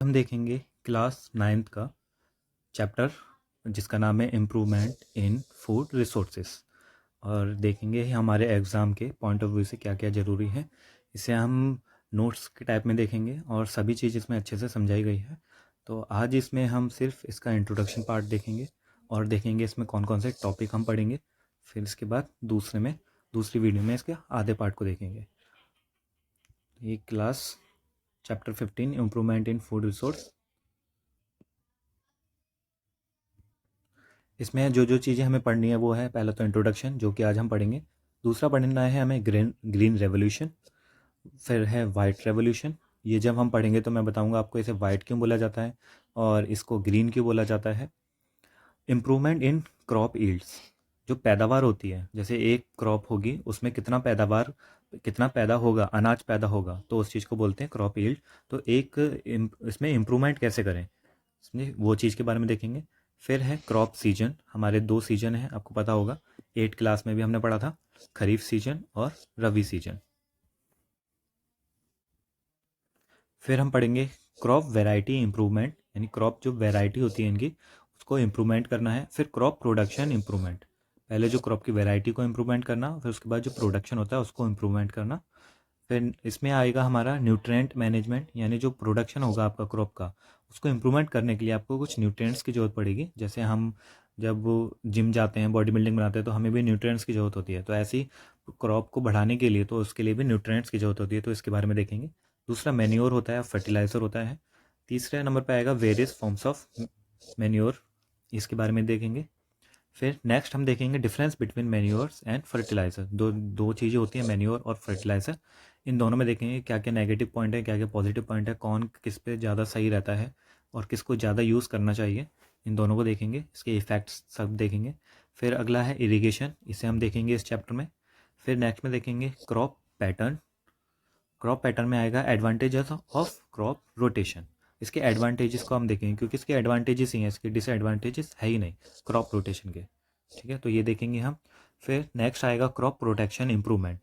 हम देखेंगे class 9th का चैप्टर जिसका नाम है इम्प्रूवमेंट इन फूड रिसोर्सेस और देखेंगे हमारे एग्ज़ाम के पॉइंट ऑफ व्यू से क्या क्या ज़रूरी है। इसे हम नोट्स के टाइप में देखेंगे और सभी चीज़ इसमें अच्छे से समझाई गई है। तो आज इसमें हम सिर्फ इसका इंट्रोडक्शन पार्ट देखेंगे और देखेंगे इसमें कौन कौन से टॉपिक हम पढ़ेंगे। फिर इसके बाद दूसरी वीडियो में इसके आधे पार्ट को देखेंगे। ये class chapter 15 improvement in food resource. इसमें जो जो चीज़ें हमें पढ़नी है वो है, पहला तो इंट्रोडक्शन जो कि आज हम पढ़ेंगे। दूसरा पढ़ना है हमें ग्रीन रेवोल्यूशन। फिर है वाइट रेवोल्यूशन। ये जब हम पढ़ेंगे तो मैं बताऊंगा आपको इसे वाइट क्यों बोला जाता है और इसको ग्रीन क्यों बोला जाता है। इम्प्रूवमेंट इन क्रॉप यील्ड्स, जो पैदावार होती है, जैसे एक क्रॉप होगी उसमें कितना पैदा होगा, अनाज पैदा होगा, तो उस चीज़ को बोलते हैं क्रॉप यील्ड। तो इसमें इम्प्रूवमेंट कैसे करें, समझे, वो चीज़ के बारे में देखेंगे। फिर है क्रॉप सीजन। हमारे 2 सीजन हैं, आपको पता होगा, 8 क्लास में भी हमने पढ़ा था, खरीफ सीजन और रबी सीजन। फिर हम पढ़ेंगे क्रॉप वैरायटी इम्प्रूवमेंट, यानी क्रॉप जो वैरायटी होती है इनकी उसको इम्प्रूवमेंट करना है। फिर क्रॉप प्रोडक्शन इम्प्रूवमेंट, पहले जो क्रॉप की वैरायटी को इम्प्रूवमेंट करना, फिर उसके बाद जो प्रोडक्शन होता है उसको इम्प्रूवमेंट करना। फिर इसमें आएगा हमारा न्यूट्रिएंट मैनेजमेंट, यानी जो प्रोडक्शन होगा आपका क्रॉप का उसको इम्प्रूवमेंट करने के लिए आपको कुछ न्यूट्रिएंट्स की ज़रूरत पड़ेगी। जैसे हम जब जिम जाते हैं, बॉडी बिल्डिंग बनाते हैं, तो हमें भी न्यूट्रिएंट्स की ज़रूरत होती है। तो ऐसी क्रॉप को बढ़ाने के लिए तो उसके लिए भी न्यूट्रिएंट्स की ज़रूरत होती है, तो इसके बारे में देखेंगे। दूसरा मैन्योर होता है, फर्टिलाइज़र होता है। तीसरे नंबर पर आएगा वेरियस फॉर्म्स ऑफ मैन्योर, इसके बारे में देखेंगे। फिर नेक्स्ट हम देखेंगे difference between manures and fertiliser. दो चीज़ें होती हैं, मैन्योर और फर्टिलाइज़र। इन दोनों में देखेंगे क्या क्या नेगेटिव पॉइंट है, क्या क्या पॉजिटिव पॉइंट है, कौन किस पे ज़्यादा सही रहता है और किसको ज़्यादा यूज़ करना चाहिए। इन दोनों को देखेंगे, इसके इफ़ेक्ट्स सब देखेंगे। फिर अगला है इरिगेशन, इसे हम देखेंगे इस चैप्टर में। फिर नेक्स्ट में देखेंगे क्रॉप पैटर्न। क्रॉप पैटर्न में आएगा एडवांटेजेस ऑफ क्रॉप रोटेशन। इसके एडवांटेजेस को हम देखेंगे क्योंकि इसके एडवांटेजेस ही हैं, इसके डिसएडवांटेजेस है ही नहीं क्रॉप रोटेशन के। ठीक है, तो ये देखेंगे हम। फिर नेक्स्ट आएगा crop protection improvement.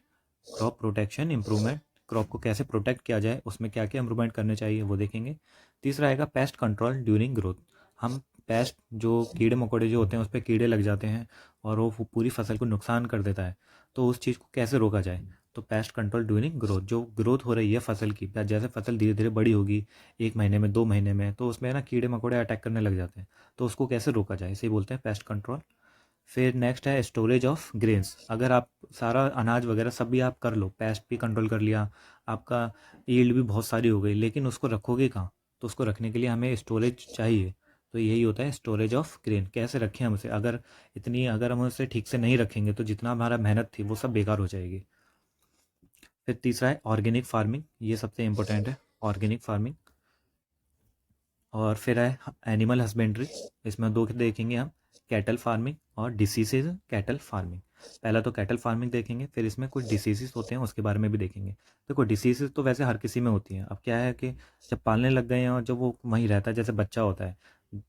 Crop protection improvement, crop को कैसे प्रोटेक्ट किया जाए, उसमें क्या क्या इम्प्रूवमेंट करने चाहिए वो देखेंगे। तीसरा आएगा पेस्ट कंट्रोल ड्यूरिंग ग्रोथ। हम पेस्ट, जो कीड़े मकोड़े जो होते हैं उस पर कीड़े लग जाते हैं और वो पूरी फसल को नुकसान कर देता है, तो उस चीज़ को कैसे रोका जाए। तो पेस्ट कंट्रोल ड्यूरिंग ग्रोथ, जो ग्रोथ हो रही है फसल की, जैसे फसल धीरे धीरे बड़ी होगी 1 महीने में 2 महीने में, तो उसमें ना कीड़े मकोड़े अटैक करने लग जाते हैं, तो उसको कैसे रोका जाए, इसे बोलते हैं पेस्ट कंट्रोल। फिर नेक्स्ट है स्टोरेज ऑफ ग्रेन्स। अगर आप सारा अनाज वगैरह सब भी आप कर लो, पेस्ट भी कंट्रोल कर लिया, आपका यील्ड भी बहुत सारी हो गई, लेकिन उसको रखोगे कहाँ, तो उसको रखने के लिए हमें स्टोरेज चाहिए। तो यही होता है स्टोरेज ऑफ ग्रेन, कैसे रखें हम उसे। अगर हम उसे ठीक से नहीं रखेंगे तो जितना हमारा मेहनत थी वो सब बेकार हो जाएगी। फिर तीसरा है ऑर्गेनिक फार्मिंग, ये सबसे इम्पोर्टेंट है, ऑर्गेनिक फार्मिंग। और फिर है एनिमल हस्बेंड्री, इसमें दो देखेंगे हम, कैटल फार्मिंग और डिसीजेज कैटल फार्मिंग। पहला तो कैटल फार्मिंग देखेंगे, फिर इसमें कुछ डिसीजेस होते हैं उसके बारे में भी देखेंगे। देखो डिसीजेस तो वैसे हर किसी में होती हैं, अब क्या है कि जब पालने लग गए हैं और जब वो वहीं रहता है, जैसे बच्चा होता है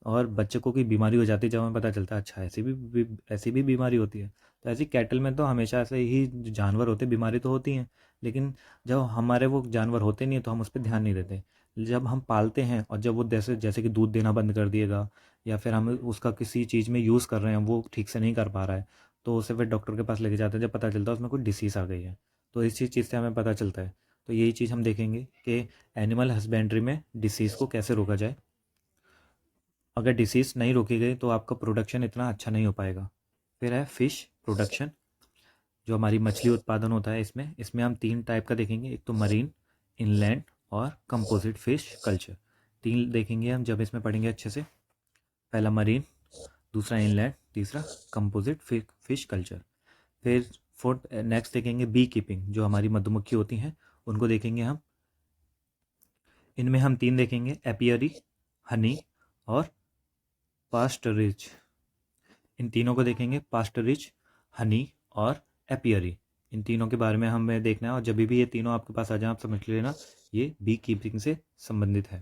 और बच्चे को कोई बीमारी हो जाती है, जब हमें पता चलता है अच्छा ऐसी भी बीमारी होती है। तो ऐसी कैटल में तो हमेशा से ही जो जानवर होते हैं बीमारी तो होती हैं, लेकिन जब हमारे वो जानवर होते नहीं है तो हम उस पर ध्यान नहीं देते। जब हम पालते हैं और जब वो जैसे जैसे कि दूध देना बंद कर दिएगा या फिर हम उसका किसी चीज़ में यूज़ कर रहे हैं, वो ठीक से नहीं कर पा रहा है, तो उसे फिर डॉक्टर के पास लेके जाते हैं, जब पता चलता है उसमें कोई डिसीज़ आ गई है। तो इस चीज़ से हमें पता चलता है। तो यही चीज़ हम देखेंगे कि एनिमल हस्बेंड्री में डिसीज़ को कैसे रोका जाए। अगर डिसीज़ नहीं रोकी गई तो आपका प्रोडक्शन इतना अच्छा नहीं हो पाएगा। फिर है फिश प्रोडक्शन, जो हमारी मछली उत्पादन होता है, इसमें इसमें हम 3 टाइप का देखेंगे, एक तो मरीन, इनलैंड और कंपोजिट फिश कल्चर। 3 देखेंगे हम जब इसमें पढ़ेंगे अच्छे से। पहला मरीन, दूसरा इनलैंड, तीसरा कंपोजिट फिश कल्चर। फिर फोर्थ नेक्स्ट देखेंगे बी कीपिंग, जो हमारी मधुमक्खी होती हैं उनको देखेंगे हम। इनमें हम 3 देखेंगे, एपियरी, हनी और पास्टरिज। इन तीनों को देखेंगे, पास्टरिज, हनी और एपियरी। इन तीनों के बारे में हमें देखना है और जब भी ये तीनों आपके पास आ जाए आप समझ लेना ये बी कीपिंग से संबंधित है।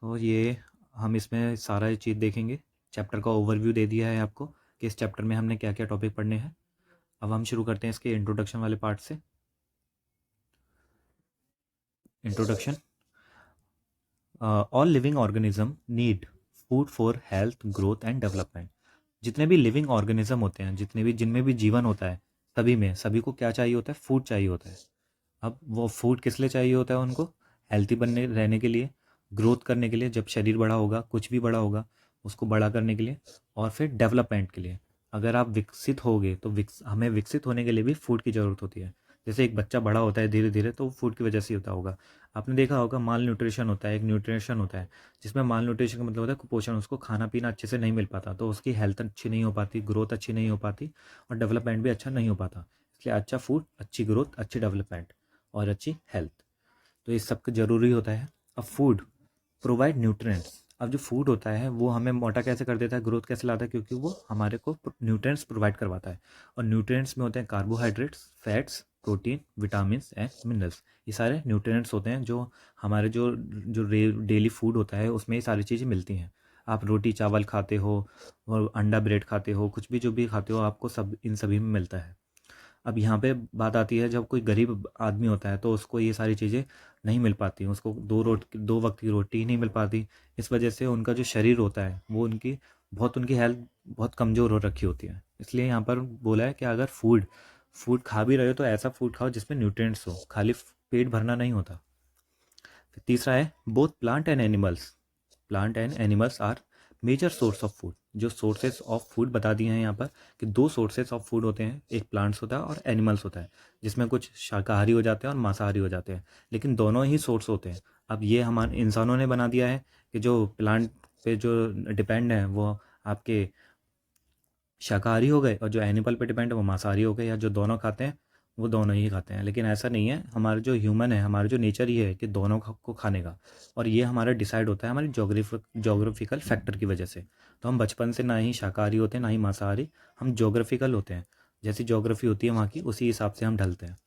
तो ये हम इसमें सारा चीज़ देखेंगे। चैप्टर का ओवरव्यू दे दिया है आपको कि इस चैप्टर में हमने क्या क्या टॉपिक पढ़ने हैं। अब हम शुरू करते हैं इसके इंट्रोडक्शन वाले पार्ट से। Introduction. All living organism need food for health growth and development. जितने भी लिविंग ऑर्गेनिज्म होते हैं, जितने भी जिनमें भी जीवन होता है, सभी को क्या चाहिए होता है? फूड चाहिए होता है। अब वो फूड किस लिए चाहिए होता है उनको? हेल्थी बनने रहने के लिए, ग्रोथ करने के लिए, जब शरीर बड़ा होगा, कुछ भी बड़ा होगा, उसको बड़ा करने के लिए, और फिर डेवलपमेंट के लिए। अगर आप विकसित होगे तो हमें विकसित होने के लिए भी फूड की ज़रूरत होती है। जैसे एक बच्चा बड़ा होता है धीरे धीरे, तो फूड की वजह से ही होता होगा। आपने देखा होगा माल न्यूट्रिशन होता है, एक न्यूट्रिशन होता है जिसमें माल न्यूट्रिशन का मतलब होता है कुपोषण। उसको खाना पीना अच्छे से नहीं मिल पाता, तो उसकी हेल्थ अच्छी नहीं हो पाती, ग्रोथ अच्छी नहीं हो पाती, और डेवलपमेंट भी अच्छा नहीं हो पाता। इसलिए अच्छा फूड, अच्छी ग्रोथ, अच्छी डेवलपमेंट और अच्छी हेल्थ, तो ये सब ज़रूरी होता है। अब फूड प्रोवाइड न्यूट्रिएंट्स। अब जो फूड होता है वो हमें मोटा कैसे कर देता है, ग्रोथ कैसे लाता है? क्योंकि वो हमारे को न्यूट्रिएंट्स प्रोवाइड करवाता है। और न्यूट्रिएंट्स में होते हैं carbohydrates, fats, protein, vitamin and minerals. ये सारे न्यूट्रिएंट्स होते हैं जो हमारे जो जो डेली फूड होता है उसमें ये सारी चीज़ें मिलती हैं। आप रोटी चावल खाते हो और अंडा ब्रेड खाते हो, कुछ भी जो भी खाते हो, आपको सब इन सभी में मिलता है। अब यहाँ पे बात आती है, जब कोई गरीब आदमी होता है तो उसको ये सारी चीज़ें नहीं मिल पाती, उसको दो वक्त की रोटी नहीं मिल पाती। इस वजह से उनका जो शरीर होता है वो उनकी हेल्थ बहुत कमज़ोर हो रखी होती है। इसलिए यहाँ पर बोला है कि अगर फूड फूड खा भी रहे हो तो ऐसा फूड खाओ जिसमें न्यूट्रिएंट्स हो, खाली पेट भरना नहीं होता। फिर तीसरा है both plant and animals are major source of food. जो सोर्सेस ऑफ फूड बता दिए हैं यहाँ पर कि दो सोर्सेस ऑफ फूड होते हैं, एक प्लांट्स होता है और एनिमल्स होता है, जिसमें कुछ शाकाहारी हो जाते हैं और मांसाहारी हो जाते हैं, लेकिन दोनों ही सोर्स होते हैं। अब ये हमारे इंसानों ने बना दिया है कि जो प्लांट पे जो डिपेंड है वो आपके शाकाहारी हो गए, और जो एनिमल पे डिपेंड है वो मांसाहारी हो गए, या जो दोनों खाते हैं वो दोनों ही खाते हैं। लेकिन ऐसा नहीं है, हमारा जो ह्यूमन है, हमारा जो नेचर ही है कि दोनों को खाने का। और ये हमारा डिसाइड होता है हमारी जोग्राफिकल फैक्टर की वजह से। तो हम बचपन से ना ही शाकाहारी होते हैं ना ही मांसाहारी, हम जोग्राफिकल होते हैं। जैसी जोग्राफी होती है वहाँ की, उसी हिसाब से हम ढलते हैं।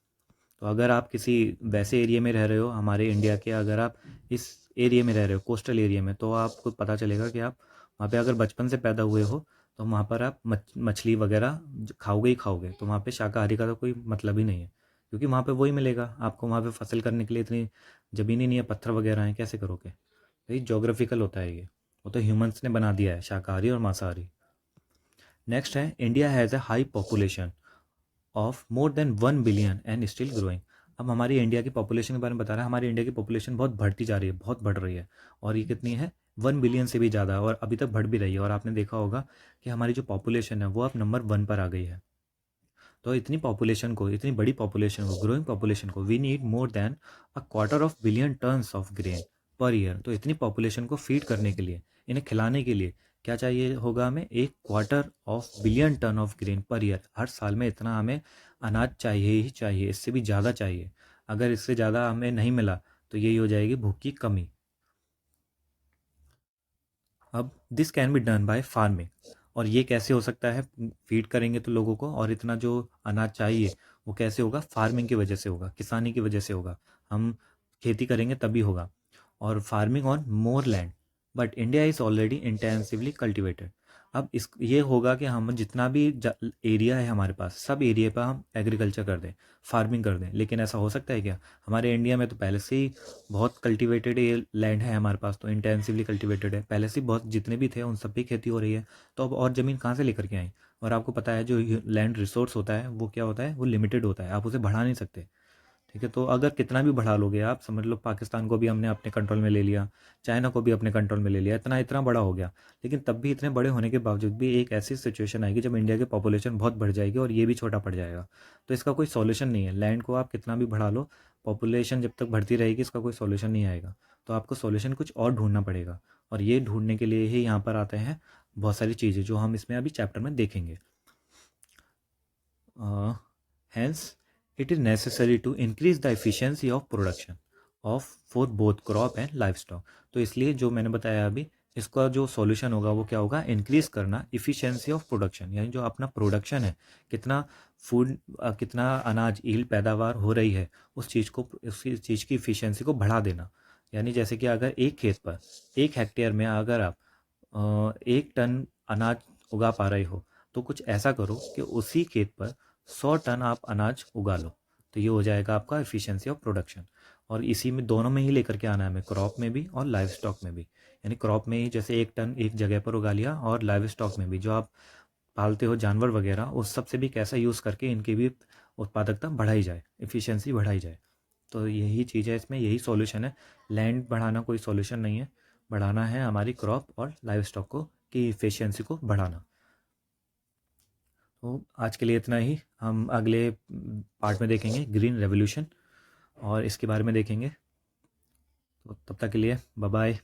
तो अगर आप किसी वैसे एरिया में रह रहे हो हमारे इंडिया के, अगर आप इस एरिया में रह रहे हो कोस्टल एरिया में, तो आपको पता चलेगा कि आप वहाँ पे अगर बचपन से पैदा हुए हो तो वहाँ पर आप मछली वगैरह खाओगे ही खाओगे। तो वहाँ पे शाकाहारी का तो कोई मतलब ही नहीं है, क्योंकि वहाँ पे वही मिलेगा आपको। वहाँ पे फसल करने के लिए इतनी ज़मीन ही नहीं है, पत्थर वगैरह हैं, कैसे करोगे? तो ये जोग्राफिकल होता है ये, वो तो ह्यूमंस ने बना दिया है शाकाहारी और मांसाहारी। नेक्स्ट है India has a high population of more than 1 billion and still growing. अब हमारी इंडिया की पॉपुलेशन के बारे में बता रहा है। हमारी इंडिया की पॉपुलेशन बहुत बढ़ती जा रही है, बहुत बढ़ रही है, और ये कितनी है? 1 बिलियन से भी ज़्यादा है, और अभी तक बढ़ भी रही है। और आपने देखा होगा कि हमारी जो पॉपुलेशन है वो अब नंबर 1 पर आ गई है। तो इतनी पॉपुलेशन को, इतनी बड़ी पॉपुलेशन को, ग्रोइंग पॉपुलेशन को, we need more than $250 billion tons of grain per year. तो इतनी पॉपुलेशन को फीड करने के लिए, इन्हें खिलाने के लिए क्या चाहिए होगा हमें? 1/4 billion ton of grain per year. हर साल में इतना हमें अनाज चाहिए ही चाहिए, इससे भी ज़्यादा चाहिए। अगर इससे ज़्यादा हमें नहीं मिला तो यही हो जाएगी भूख की कमी। अब this can be done by farming. और ये कैसे हो सकता है? फीड करेंगे तो लोगों को, और इतना जो अनाज चाहिए वो कैसे होगा? फार्मिंग की वजह से होगा, किसानी की वजह से होगा। हम खेती करेंगे तभी होगा। और farming on more land, but India is already intensively cultivated. अब इस ये होगा कि हम जितना भी एरिया है हमारे पास, सब एरिया पर हम एग्रीकल्चर कर दें, फार्मिंग कर दें। लेकिन ऐसा हो सकता है क्या? हमारे इंडिया में तो पहले से ही बहुत कल्टिवेटेड ये लैंड है हमारे पास, तो इंटेंसिवली कल्टिवेटेड है पहले से ही, बहुत जितने भी थे उन सब पे खेती हो रही है। तो अब और ज़मीन कहाँ से लेकर के आएँ? और आपको पता है जो लैंड रिसोर्स होता है वो क्या होता है? वो लिमिटेड होता है, आप उसे बढ़ा नहीं सकते। ठीक है, तो अगर कितना भी बढ़ा लोगे आप, समझ लो पाकिस्तान को भी हमने अपने कंट्रोल में ले लिया, चाइना को भी अपने कंट्रोल में ले लिया, इतना इतना बड़ा हो गया, लेकिन तब भी इतने बड़े होने के बावजूद भी एक ऐसी सिचुएशन आएगी जब इंडिया की पॉपुलेशन बहुत बढ़ जाएगी और ये भी छोटा पड़ जाएगा। तो इसका कोई सॉल्यूशन नहीं है। लैंड को आप कितना भी बढ़ा लो, पॉपुलेशन जब तक बढ़ती रहेगी इसका कोई सॉल्यूशन नहीं आएगा। तो आपको सॉल्यूशन कुछ और ढूंढना पड़ेगा, और ये ढूंढने के लिए ही यहाँ पर आते हैं बहुत सारी चीज़ें जो हम इसमें अभी चैप्टर में देखेंगे। Hence, it is necessary to increase the efficiency of production of for both crop and livestock। तो इसलिए जो मैंने बताया अभी, इसका जो सॉल्यूशन होगा वो क्या होगा? इंक्रीज करना इफ़िशियंसी ऑफ प्रोडक्शन, यानी जो अपना प्रोडक्शन है, कितना फूड, कितना अनाज ईल्ड पैदावार हो रही है, उस चीज़ की इफ़िशियंसी को बढ़ा देना। यानी जैसे कि अगर एक खेत पर, 1 हेक्टेयर में अगर आप 1 टन अनाज उगा पा रहे हो, तो कुछ ऐसा करो कि उसी खेत पर 100 टन आप अनाज उगा लो। तो ये हो जाएगा आपका एफिशिएंसी ऑफ प्रोडक्शन। और इसी में दोनों में ही लेकर के आना है हमें, क्रॉप में भी और लाइव स्टॉक में भी। यानी क्रॉप में ही जैसे 1 टन एक जगह पर उगा लिया, और लाइव स्टॉक में भी जो आप पालते हो जानवर वगैरह, उस सब से भी कैसा यूज़ करके इनकी भी उत्पादकता बढ़ाई जाए, एफिशिएंसी बढ़ाई जाए। तो यही चीज़ है इसमें, यही सॉल्यूशन है। लैंड बढ़ाना कोई सॉल्यूशन नहीं है, बढ़ाना है हमारी क्रॉप और लाइव स्टॉक को, की एफिशिएंसी को बढ़ाना। तो आज के लिए इतना ही। हम अगले पार्ट में देखेंगे ग्रीन रेवोल्यूशन और इसके बारे में देखेंगे। तो तब तक के लिए बाय बाय।